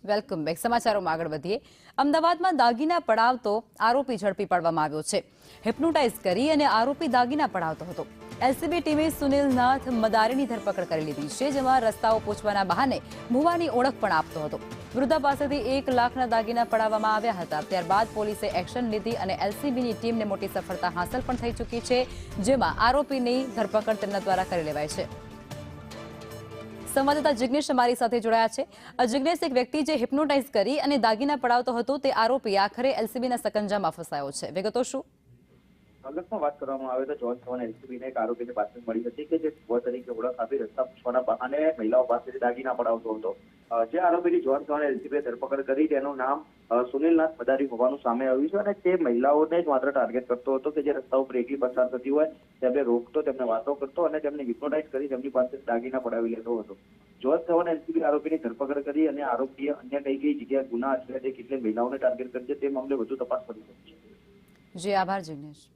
Welcome back. સમાચારોમાં આગળ વધીએ. અમદાવાદમાં દાગીના પડાવતો આરોપી ઝડપી પાડવામાં આવ્યો છે. હિપ્નોટાઇઝ કરી અને આરોપી દાગીના પડાવતો હતો. એલસીબી ટીમે સુનિલ નાથ મદારીની ધરપકડ કરી લીધી છે, જેમાં રસ્તાઓ પૂછવાના બહાને ભુવાની ઓળખ પણ આપતો હતો. વૃદ્ધા પાસેથી 1 લાખના દાગીના પડાવવામાં આવ્યા હતા. ત્યારબાદ પોલીસે એક્શન લીધી અને એલસીબીની ટીમને મોટી સફળતા હાંસલ પણ થઈ ચૂકી છે, જેમાં આરોપીની ધરપકડ તેમના દ્વારા કરી લેવાય છે. સંવાદદાતા જિગ્નેશ અમારી સાથે જોડાયા છે. જિગ્નેશ, એક વ્યક્તિ જે હિપ્નોટાઇઝ કરી અને દાગીના પડાવતો હતો તે આરોપી આખરે એલસીબીના સકંજામાં ફસાયો છે. વિગતો શું? અલગમાં વાત કરવામાં આવે તો જોન થવાના એલસીબીને એક આરોપીની બાતમી મળી હતી કે જે ભુવા તરીકે ઓળખ આપી રસ્તા પૂછવાના બહાને મહિલાઓ પાસેથી દાગીના પડાવતો હતો. જે આરોપીની જોન થવાના એલસીબીએ ધરપકડ કરી તેનું નામ સુનિલનાથ મદારી હોવાનું સામે આવ્યું છે અને તે મહિલાઓને જ માત્ર ટાર્ગેટ કરતો હતો કે જે રસ્તા ઉપર એકલી પસાર થતી હોય તેમને રોકતો, તેમને વાતો કરતો અને તેમને હિપ્નોટાઇઝ કરી તેમની પાસે દાગીના પડાવી લેતો હતો. જોન થવાના એલસીબી આરોપીની ધરપકડ કરી અને આરોપીએ અન્ય કઈ જગ્યાએ ગુના આચર્યા છે, કેટલી મહિલાઓને ટાર્ગેટ કરી છે તે મામલે વધુ તપાસ કરી રહી છે. જી આભાર જિગ્નેશ.